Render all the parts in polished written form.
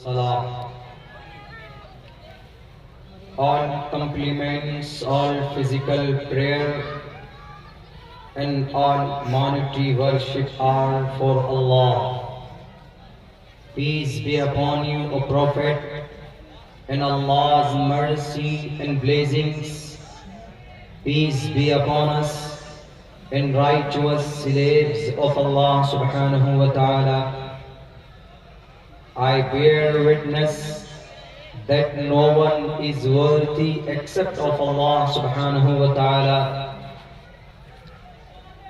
salam. All compliments, all physical prayer, and all monetary worship are for Allah. Peace be upon you, O Prophet, and Allah's mercy and blessings. Peace be upon us and righteous slaves of Allah subhanahu wa ta'ala. I bear witness that no one is worthy except of Allah subhanahu wa ta'ala.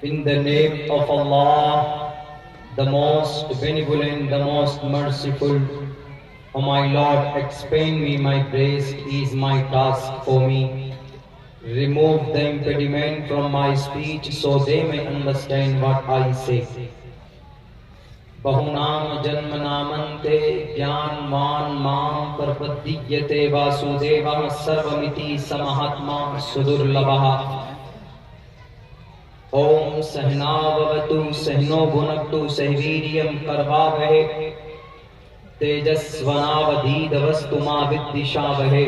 In the name of Allah, the most benevolent, the most merciful, O my Lord, expand me my praise is my task for me. Remove the impediment from my speech so they may understand what I say. Bahunam janmanamante jnanvan mam parpadiyate vasudeva sarvamiti samahatma sudurlabha. Om sahnavavatu sahno bhunaktu sahviryam karvavahe tejasvanavadidavastu ma viddishavahe.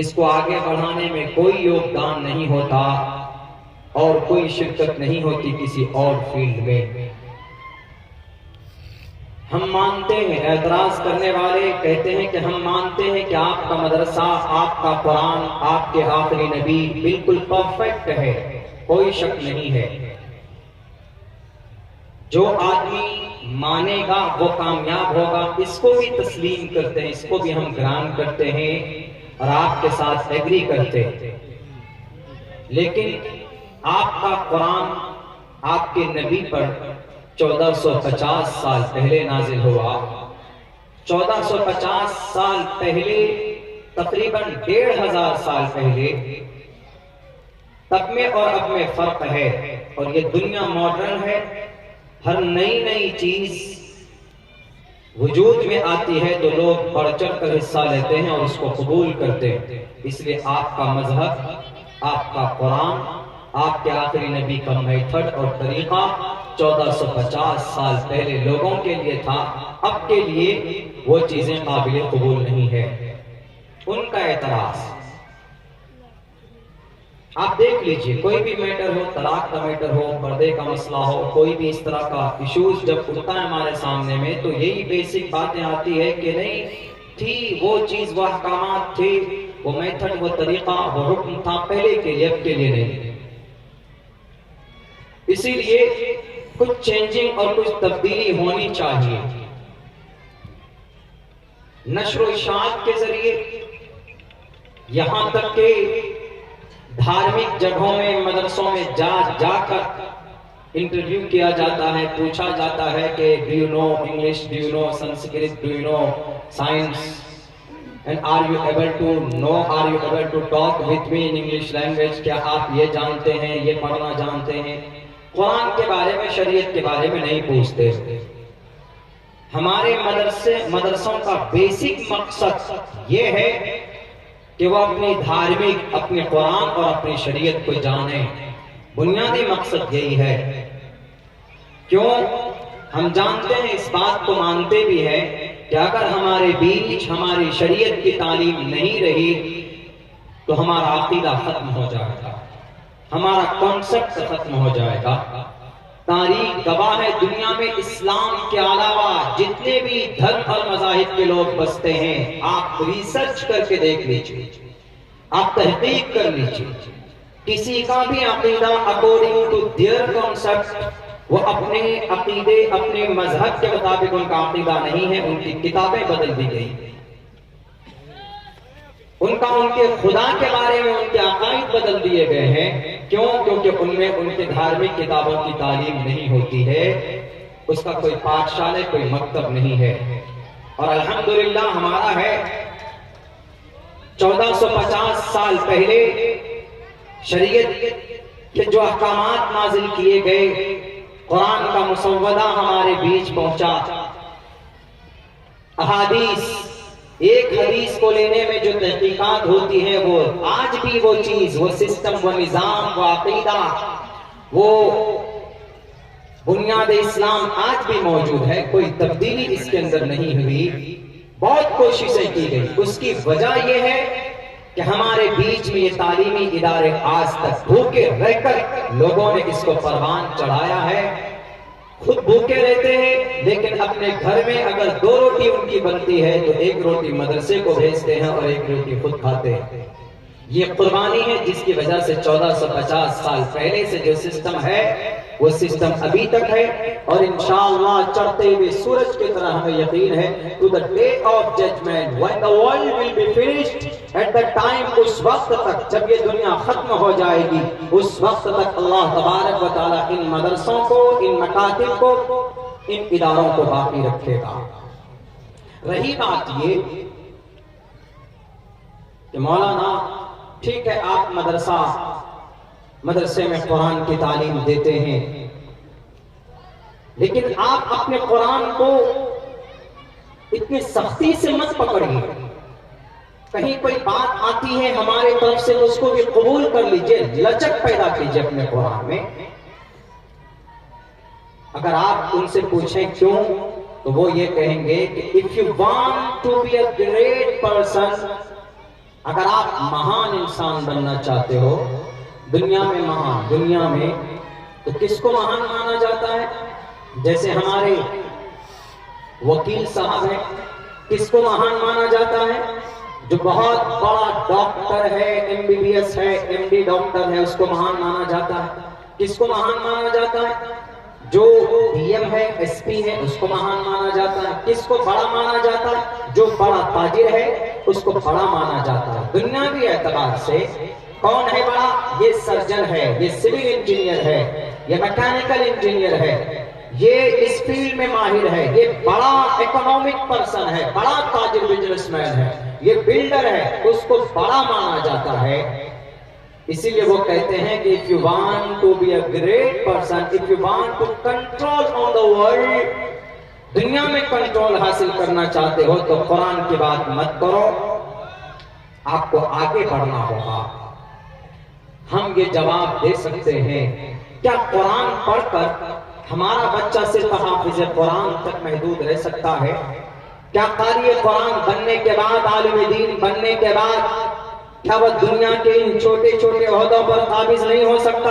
اس کو آگے بڑھانے میں کوئی یوگدان نہیں ہوتا اور کوئی شرکت نہیں ہوتی کسی اور فیلڈ میں۔ ہم مانتے ہیں، اعتراض کرنے والے کہتے ہیں کہ ہم مانتے ہیں کہ آپ کا مدرسہ، آپ کا قرآن، آپ کے آخری نبی بالکل پرفیکٹ ہے، کوئی شک نہیں ہے۔ جو آدمی مانے گا وہ کامیاب ہوگا، اس کو بھی تسلیم کرتے ہیں، اس کو بھی ہم گران کرتے ہیں اور آپ کے ساتھ ایگری کرتے ہیں۔ لیکن آپ کا قرآن آپ کے نبی پر 1450 سال پہلے نازل ہوا۔ 1450 سال پہلے، تقریباً 1500 سال پہلے، تب میں اور اب میں فرق ہے۔ اور یہ دنیا ماڈرن ہے، ہر نئی چیز وجود میں آتی ہے تو لوگ بڑھ چڑھ کر حصہ لیتے ہیں اور اس کو قبول کرتے ہیں۔ اس لیے آپ کا مذہب، آپ کا قرآن، آپ کے آخری نبی کا میتھڈ اور طریقہ 1450 سال پہلے لوگوں کے لیے تھا، اب کے لیے وہ چیزیں قابل قبول نہیں ہے۔ ان کا اعتراض آپ دیکھ لیجئے، کوئی بھی میٹر ہو، طلاق کا میٹر ہو، پردے کا مسئلہ ہو، کوئی بھی اس طرح کا ایشوز جب اٹھتا ہے ہمارے سامنے میں تو یہی بیسک باتیں آتی ہے کہ نہیں تھی وہ چیز، وہ احکامات تھے، وہ میتھڈ، وہ طریقہ، وہ حکم تھا پہلے کے لیے، اب کے لیے نہیں۔ اسی لیے کچھ چینجنگ اور کچھ تبدیلی ہونی چاہیے۔ نشر و اشاعت کے ذریعے، یہاں تک کہ دھارمک جگہوں میں، مدرسوں میں جا کر انٹرویو کیا جاتا ہے، پوچھا جاتا ہے کہ do you know English, do you know Sanskrit, do you know science, and are you able to talk with me in English language, کیا آپ یہ جانتے ہیں، یہ پڑھنا جانتے ہیں؟ قرآن کے بارے میں، شریعت کے بارے میں نہیں پوچھتے۔ ہمارے مدرسوں کا بیسک مقصد یہ ہے کہ وہ اپنی دھارمک، اپنے قرآن اور اپنی شریعت کو جانیں۔ بنیادی مقصد یہی ہے۔ کیوں؟ ہم جانتے ہیں، اس بات کو مانتے بھی ہیں کہ اگر ہمارے بیچ ہماری شریعت کی تعلیم نہیں رہی تو ہمارا عقیدہ ختم ہو جائے گا، ہمارا کانسیپٹ ختم ہو جائے گا۔ تاریخ گواہ ہے، دنیا میں اسلام کے علاوہ جتنے بھی دھرم اور مذاہب کے لوگ بستے ہیں، آپ ریسرچ کر کے دیکھ لیجئے، آپ تحقیق کر لیجئے، کسی کا بھی عقیدہ اکارڈنگ ٹو دیئر کانسیپٹ، وہ اپنے عقیدے، اپنے مذہب کے مطابق ان کا عقیدہ نہیں ہے، ان کی کتابیں بدل دی گئی، ان کے خدا کے بارے میں ان کے عقائد بدل دیے گئے ہیں۔ کیوں؟ کیونکہ ان میں ان کے دھارمک کتابوں کی تعلیم نہیں ہوتی ہے، اس کا کوئی پاٹھشالہ، کوئی مکتب نہیں ہے۔ اور الحمدللہ ہمارا ہے۔ 1450 سال پہلے شریعت کے جو احکامات نازل کیے گئے، قرآن کا مسودہ ہمارے بیچ پہنچا، احادیث، ایک حدیث کو لینے میں جو تحقیقات ہوتی ہے، وہ آج بھی وہ چیز، وہ سسٹم، وہ نظام، وہ عقیدہ، وہ بنیاد اسلام آج بھی موجود ہے، کوئی تبدیلی اس کے اندر نہیں ہوئی۔ بہت کوششیں کی گئی، اس کی وجہ یہ ہے کہ ہمارے بیچ میں یہ تعلیمی ادارے آج تک بھوکے رہ کر لوگوں نے اس کو پروان چڑھایا ہے۔ خود بھوکے رہتے ہیں، لیکن اپنے گھر میں اگر 2 روٹی ان کی بنتی ہے تو 1 روٹی مدرسے کو بھیجتے ہیں اور 1 روٹی خود کھاتے ہیں۔ یہ قربانی ہے جس کی وجہ سے 1450 سال پہلے سے جو سسٹم ہے وہ سسٹم ابھی تک ہے، اور انشاءاللہ چڑھتے ہوئے سورج کی طرح ہمیں یقین ہے to the day of judgment when the world will be finished at that time، اس وقت تک جب یہ دنیا ختم ہو جائے گی، اس وقت تک اللہ تبارک و تعالیٰ ان مدرسوں کو، ان مکاتب کو، ان اداروں کو باقی رکھے گا۔ رہی بات یہ کہ مولانا ٹھیک ہے آپ مدرسے میں قرآن کی تعلیم دیتے ہیں، لیکن آپ اپنے قرآن کو اتنی سختی سے مت پکڑیے۔ کہیں کوئی بات آتی ہے ہمارے طرف سے اس کو بھی قبول کر لیجئے، لچک پیدا کیجئے اپنے قرآن میں۔ اگر آپ ان سے پوچھیں کیوں، تو وہ یہ کہیں گے کہ if you want to be a great person، اگر آپ مہان انسان بننا چاہتے ہو دنیا میں، مہان دنیا میں، تو کس کو مہان مانا جاتا ہے؟ جیسے ہمارے وکیل صاحب ہیں، کس کو مہان مانا جاتا ہے؟ جو بہت بڑا ڈاکٹر ہے، MBBS ہے، MD ڈاکٹر ہے، اس کو مہان مانا جاتا ہے۔ کس کو مہان مانا جاتا ہے؟ جو DM ہے، SP ہے، اس کو مہان مانا جاتا ہے۔ کس کو بڑا مانا جاتا ہے؟ جو بڑا تاجر ہے اس کو بڑا مانا جاتا ہے۔ دنیاوی اعتبار سے کون ہے بڑا؟ یہ سرجن ہے، یہ سول انجینئر ہے، یہ میکینیکل انجینئر ہے، یہ اس فیلڈ میں ماہر ہے، یہ بڑا اکنامک پرسن ہے، بڑا تاجر بزنس مین ہے، یہ بلڈر ہے، اس کو بڑا مانا جاتا ہے۔ اسی لیے وہ کہتے ہیں کہ if you want to be a great person, if you want to control on the world، دنیا میں کنٹرول حاصل کرنا چاہتے ہو تو قرآن کی بات مت کرو، آپ کو آگے بڑھنا ہوگا۔ ہم یہ جواب دے سکتے ہیں، کیا قرآن پڑھ کر ہمارا بچہ صرف حافظ قرآن تک محدود رہ سکتا ہے؟ کیا قاری قرآن بننے کے بعد، عالم دین بننے کے بعد، کیا وہ دنیا کے ان چھوٹے چھوٹے عہدوں پر قابض نہیں ہو سکتا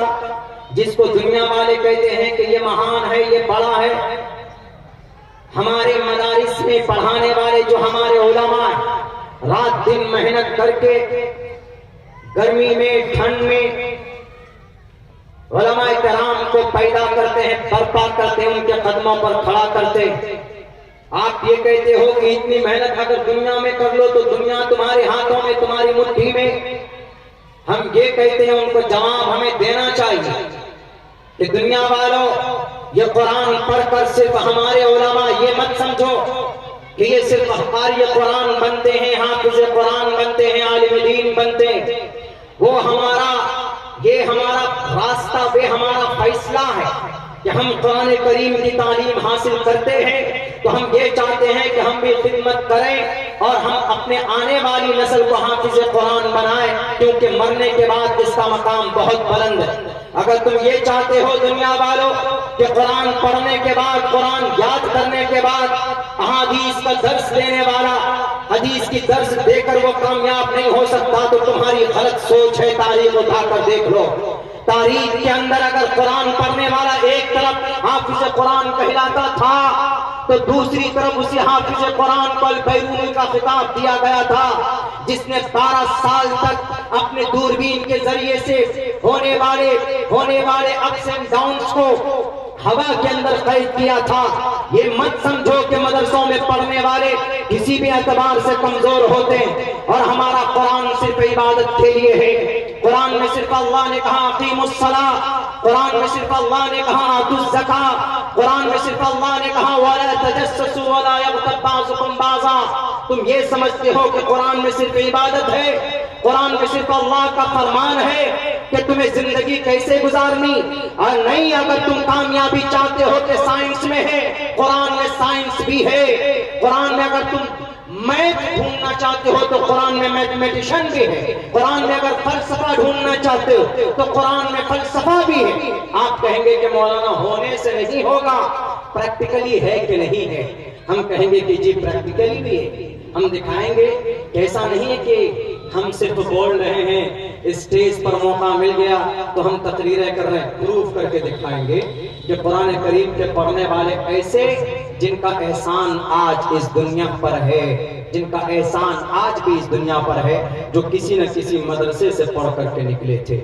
جس کو دنیا والے کہتے ہیں کہ یہ مہان ہے، یہ بڑا ہے؟ ہمارے مدارس میں پڑھانے والے جو ہمارے علماء ہیں، رات دن محنت کر کے گرمی میں، ٹھنڈ میں علماء کرام کو پیدا کرتے ہیں، برپا کرتے ہیں، ان کے قدموں پر کھڑا کرتے ہیں۔ آپ یہ کہتے ہو کہ اتنی محنت اگر دنیا میں کر لو تو دنیا تمہارے ہاتھوں میں، تمہاری مٹھی میں۔ ہم یہ کہتے ہیں، ان کو جواب ہمیں دینا چاہیے کہ دنیا والوں، یہ قرآن پڑھ کر صرف ہمارے علماء یہ مت سمجھو کہ یہ صرف قاری قرآن بنتے ہیں، حافظ قرآن بنتے ہیں، عالم دین بنتے ہیں۔ وہ یہ ہمارا راستہ، وہ ہمارا فیصلہ ہے کہ ہم قرآن کریم کی تعلیم حاصل کرتے ہیں تو ہم یہ چاہتے ہیں کہ ہم بھی خدمت کریں اور ہم اپنے آنے والی نسل کو حافظ قرآن بنائیں، کیونکہ مرنے کے بعد اس کا مقام بہت بلند ہے۔ اگر تم یہ چاہتے ہو دنیا والوں کہ قرآن پڑھنے کے بعد، قرآن یاد کرنے کے بعد احادیث کا درس دینے والا حدیث کی درس دے کر وہ کامیاب نہیں ہو سکتا، تو تمہاری غلط سوچ ہے۔ تاریخ اٹھا کر دیکھ لو، تاریخ کے اندر اگر قرآن پڑھنے والا ایک طرف حافظ قرآن کہلاتا تھا تو دوسری طرف اسی حافظ قرآن کو البیرونی کا خطاب دیا گیا تھا، جس نے 12 سال تک اپنے دوربین کے ذریعے سے ہونے والے اپس اینڈ ڈاؤنز کو ہوا کے اندر قید کیا تھا۔ یہ مت سمجھو کہ مدرسوں میں پڑھنے والے کسی بھی اعتبار سے کمزور ہوتے ہیں اور ہمارا قرآن صرف عبادت کے لیے ہے۔ قرآن میں صرف اللہ نے کہا اقیموا الصلاۃ، قرآن میں صرف اللہ نے کہا آتوا الزکاۃ، قرآن میں صرف اللہ نے کہا ولا تجسسوا ولا یغتب بعضکم بعضا۔ تم یہ سمجھتے ہو کہ قرآن میں صرف عبادت ہے، قرآن میں صرف اللہ کا فرمان ہے کہ تمہیں زندگی کیسے گزارنی، اور نہیں، اگر تم کامیابی چاہتے ہو کہ سائنس میں ہے، قرآن میں سائنس بھی ہے۔ قرآن میں اگر تم میتھ ڈھونڈنا چاہتے ہو تو قرآن میں میتھمیٹیشن بھی ہے، قرآن میں اگر فلسفہ ڈھونڈنا چاہتے ہو تو قرآن میں فلسفہ بھی ہے۔ آپ کہیں گے کہ مولانا ہونے سے نہیں ہوگا، پریکٹیکلی ہے کہ نہیں ہے؟ ہم کہیں گے کہ جی پریکٹیکلی بھی ہے۔ ہم دکھائیں گے کہ ایسا نہیں ہے کہ ہم صرف بول رہے ہیں، اسٹیج پر موقع مل گیا تو ہم تقریریں کر رہے ہیں۔ پروف کر کے دکھائیں گے کہ قرآن کریم کے پڑھنے والے ایسے جن کا احسان آج اس دنیا پر ہے، جن کا احسان آج بھی اس دنیا پر ہے، جو کسی نہ کسی مدرسے سے پڑھ کر کے نکلے تھے،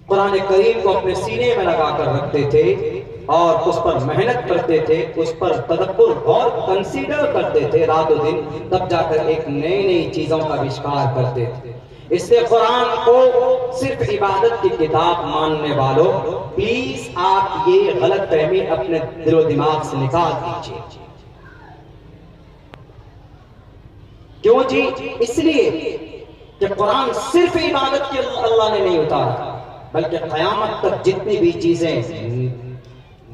قرآن کریم کو اپنے سینے میں لگا کر رکھتے تھے اور اس پر محنت کرتے تھے، اس پر تدبر اور کنسیڈر کرتے تھے رات و دن، تب جا کر ایک نئی چیزوں کا آوشکار کرتے تھے۔ اس لیے قرآن کو صرف عبادت کی کتاب ماننے والوں، پلیز آپ یہ غلط فہمی اپنے دل و دماغ سے نکال دیجیے۔ کیوں جی؟ اس لیے کہ قرآن صرف عبادت کی اللہ نے نہیں اتارا، بلکہ قیامت تک جتنی بھی چیزیں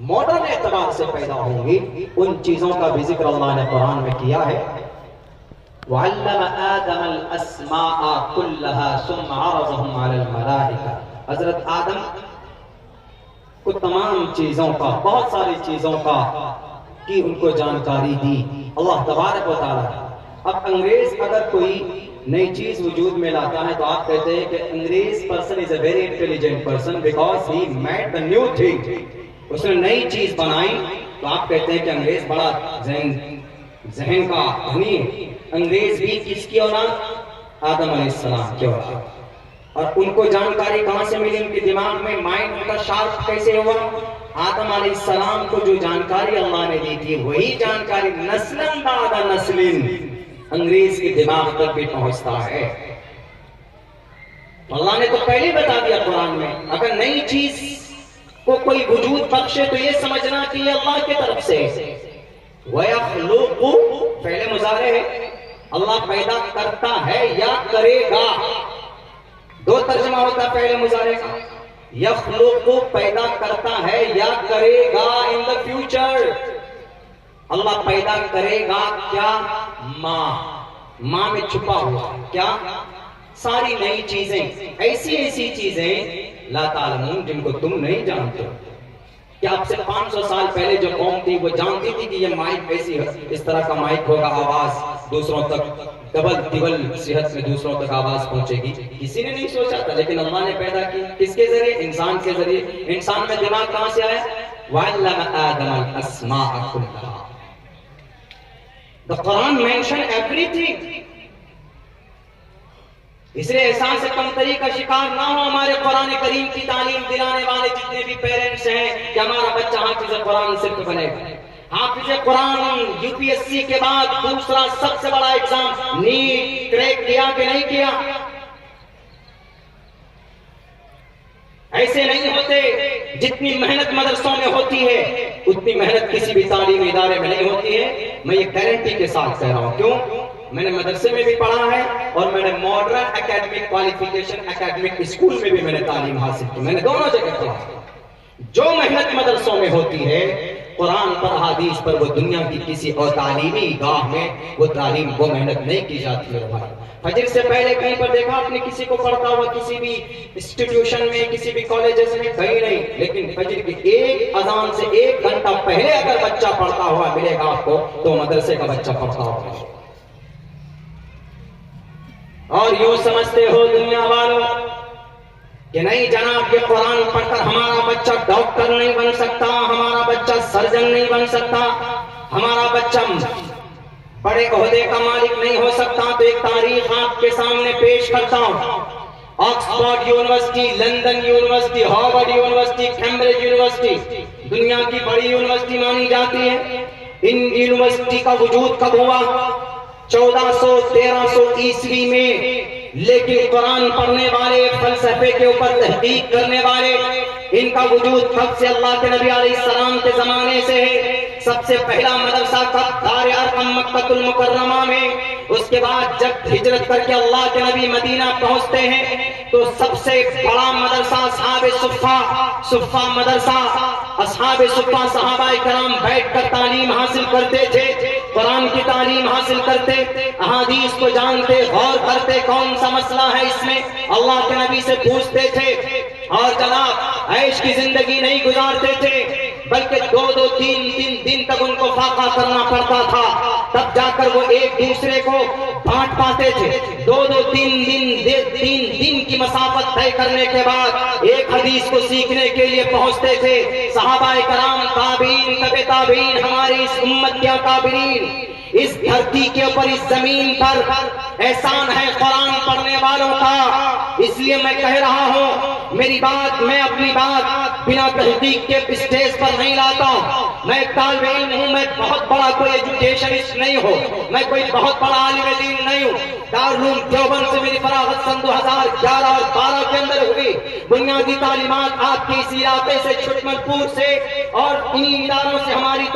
ماڈرن اعتبار سے پیدا ہوں گی، ان چیزوں کا بھی ذکر اللہ نے قرآن میں کیا ہے۔ وَعَلَّمَ آدَمَ الْأَسْمَاءَ كُلَّهَا ثُمَّ عَرَضَهُمْ عَلَى الْمَلَائِكَةِ، حضرت آدم کو تمام چیزوں کا، بہت ساری چیزوں کا کی ان کو جانکاری دی اللہ تبارک و تعالی۔ اب انگریز اگر کوئی نئی چیز وجود میں لاتا ہے تو آپ کہتے ہیں کہ انگریز person is a very intelligent person because he made the new thing. اس نے نئی چیز بنائی تو آپ کہتے ہیں کہ انگریز بڑا ذہن کا دھنی ہے. انگریز بھی کس کی اولاد؟ آدم علیہ السلام کی اولاد. اور ان کو جانکاری کہاں سے ملی؟ ان کے دماغ میں مائنڈ ان کا شارپ کیسے ہوا؟ آدم علیہ السلام کو جو جانکاری اللہ نے دی تھی وہی جانکاری نسلاً بعد نسلیں انگریز کے دماغ تک بھی پہنچتا ہے. اللہ نے تو پہلے بتا دیا قرآن میں، اگر نئی چیز کو کوئی وجود بخشے تو یہ سمجھنا کہ یہ اللہ کی طرف سے. وَيَخْلُقُ فعل مضارع ہے، اللہ پیدا کرتا ہے یا کرے گا. دو ترجمہ ہوتا ہے فعل مضارع کا. یخلق پیدا کرتا ہے یا کرے گا ان دا فیوچر. اللہ پیدا کرے گا کیا؟ ماں میں چھپا ہوا کیا؟ ساری نئی چیزیں، ایسی چیزیں لا تعلمون جن کو تم نہیں جانتے. کہ آپ سے 500 سال پہلے جو قوم تھی وہ جانتی تھی کہ یہ مائک ایسی اس طرح کا مائک ہوگا، آواز دوسروں تک ڈبل صحت میں دوسروں تک آواز پہنچے گی؟ کسی نے نہیں سوچا تھا، لیکن اللہ نے پیدا کی کس کے ذریعے؟ انسان کے ذریعے. انسان میں دماغ کہاں سے آیا؟ وَعَلَّمَ آدَمَ الْأَسْمَاءَ كُلَّهَا. The Quran mentioned everything. اس لیے احساس کمتری کا شکار نہ ہو ہمارے قرآن کریم کی تعلیم دلانے والے جتنے بھی پیرنٹس ہیں کہ ہمارا بچہ حافظ قرآن صرف بنے گا. حافظ قرآن UPSC کے بعد دوسرا سب سے بڑا ایگزام نیٹ کریک کیا کہ نہیں کیا؟ ایسے نہیں ہوتے. جتنی محنت مدرسوں میں ہوتی ہے اتنی محنت کسی بھی تعلیمی ادارے میں نہیں ہوتی ہے. میں یہ گارنٹی کے ساتھ کہہ رہا ہوں. کیوں؟ میں نے مدرسے میں بھی پڑھا ہے اور میں نے modern academic qualification academic school میں بھی میں نے تعلیم حاصل کی. میں نے دونوں جگہ پڑھا. جو محنت مدرسوں میں ہوتی ہے قرآن پر حدیث پر وہ دنیا کی کسی اور تعلیمی گاہ میں وہ تعلیم وہ محنت نہیں کی جاتی ہے. فجر سے پہلے کہیں پر دیکھا آپ نے کسی کو پڑھتا ہوا کسی بھی انسٹیٹیوشن میں کسی بھی کالجز میں؟ کہیں نہیں. لیکن فجر کی ایک اذان سے 1 گھنٹہ پہلے اگر بچہ پڑھتا ہوا ملے گا آپ کو تو مدرسے کا بچہ پڑھتا ہوگا. اور یوں سمجھتے ہو دنیا والوں کہ نہیں جناب یہ قرآن پڑھ کر ہمارا بچہ ڈاکٹر نہیں بن سکتا، ہمارا بچہ سرجن نہیں بن سکتا، ہمارا بچہ بڑے عہدے کا مالک نہیں ہو سکتا. تو ایک تاریخ آپ کے سامنے پیش کرتا ہوں. Oxford university, London university, Harvard university, Cambridge university دنیا کی بڑی یونیورسٹی مانی جاتی ہے. ان یونیورسٹی کا وجود کب ہوا؟ 1400-1300 عیسوی میں. لیکن قرآن پڑھنے والے، فلسفے کے اوپر تحقیق کرنے والے، ان کا وجود کب سے؟ اللہ کے نبی علیہ السلام کے زمانے سے ہے. سب سے پہلا مدرسہ کب؟ دار ارقم مکہ المکرمہ میں. اس کے بعد جب ہجرت کر کے اللہ کے نبی مدینہ پہنچتے ہیں تو سب سے بڑا مدرسہ اصحاب صفہ مدرسہ. اصحاب صفہ صحابہ کرام بیٹھ کر تعلیم حاصل کرتے تھے، قرآن کی تعلیم حاصل کرتے، احادیث کو جانتے، غور کرتے کون سا مسئلہ ہے اس میں، اللہ کے نبی سے پوچھتے تھے. اور جناب عیش کی زندگی نہیں گزارتے تھے بلکہ 2-2 3 دن تک ان کو فاقہ کرنا پڑتا تھا، تب جا کر وہ ایک دوسرے کو بانٹ پاتے تھے. 2-3 دن کی مسافت طے کرنے کے بعد ایک حدیث کو سیکھنے کے لیے پہنچتے تھے. صحابہ کرام، تابعین، تبع تابعین، ہماری اس امت کے اکابرین، اس دھرتی کے اوپر، اس زمین پر احسان ہے قرآن پڑھنے والوں کا. اس لیے میں کہہ رہا ہوں میں اپنی بات بنا تحقیق کے اسٹیج پر نہیں لاتا ہوں. میں ایک طالب علم ہوں، میں بہت بڑا کوئی ایجوکیشنسٹ نہیں ہوں، میں کوئی بہت بڑا عالم دین نہیں ہوں. دارالعلوم دیوبند سے میری فراغت سن 2011 اور 12 کے اندر ہوئی. بنیادی تعلیمات آپ کے اس علاقے سے، چھٹمل پور سے اور انہی اداروں سے ہماری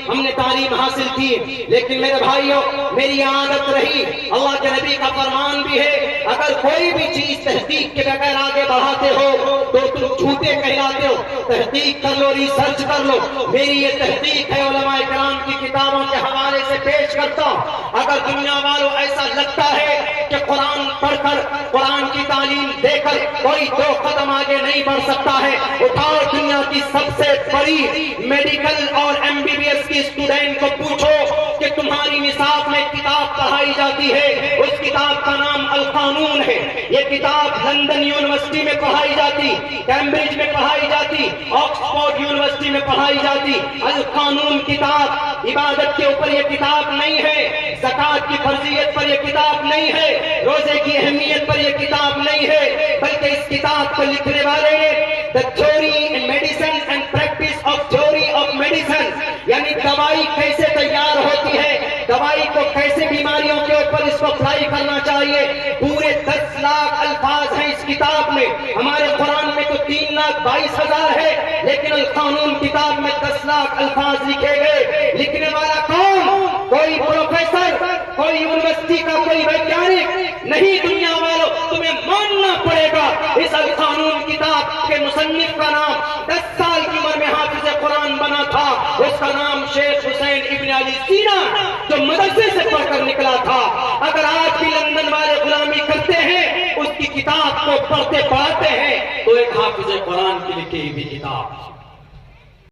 ہم نے تعلیم حاصل کی. لیکن میرے بھائیوں، میری عادت رہی، اللہ کے نبی کا فرمان بھی ہے، اگر کوئی بھی چیز تحقیق کے بغیر آگے بڑھاتے ہو تو تم جھوٹے کہلاتے ہو. تحقیق کر لو، ریسرچ کر لو. میری یہ تحقیق ہے، علماء کرام کی کتابوں کے حوالے سے پیش کرتا ہوں. اگر دنیا والوں ایسا لگتا ہے کہ قرآن پڑھ کر، قرآن کی تعلیم دے کر کوئی 2 قدم آگے نہیں بڑھ سکتا ہے، اٹھاؤ دنیا کی سب سے بڑی میڈیکل اور MBBS کی اسٹوڈنٹ کو پوچھو کہ تمہاری نصاب میں کتاب پڑھائی جاتی ہے، اس کتاب کا نام القانون ہے. یہ کتاب لندن یونیورسٹی میں پڑھائی جاتی, کیمبرج میں پڑھائی جاتی, آکسفورڈ یونیورسٹی میں پڑھائی جاتی. القانون کتاب عبادت کے اوپر یہ کتاب نہیں ہے, زکات کی فرضیت پر یہ کتاب نہیں ہے, روزے کی اہمیت پر یہ کتاب نہیں ہے, بلکہ اس کتاب کو لکھنے والے نے The Theory in Medicine and Practice of Theory of Medicine, یعنی دوائی کیسے تیار ہوتی ہے, دوائی کو کیسے بیماریوں کے اوپر اس کو اپلائی کرنا چاہیے. پورے 10 لاکھ الفاظ ہیں اس کتاب میں. ہمارے قرآن میں تو 3,22,000 ہے, لیکن القانون کتاب میں 10 لاکھ الفاظ لکھے گئے. لکھنے والا کون؟ کوئی پروفیسر, کوئی یونیورسٹی کا کوئی ویگیانک نہیں. دنیا والوں تمہیں ماننا پڑے گا اس القانون کتاب کے مصنف کا نام 10 سال کی عمر میں حافظ قرآن بنا تھا, اس کا نام شیخ حسین ابن علی سینا, جو مدرسے سے پڑھ کر نکلا تھا. اگر آج بھی لندن والے غلامی کرتے ہیں, اس کی کتاب کو پڑھتے پڑھتے ہیں, تو ایک حافظ قرآن کی لکھی ہوئی کتاب.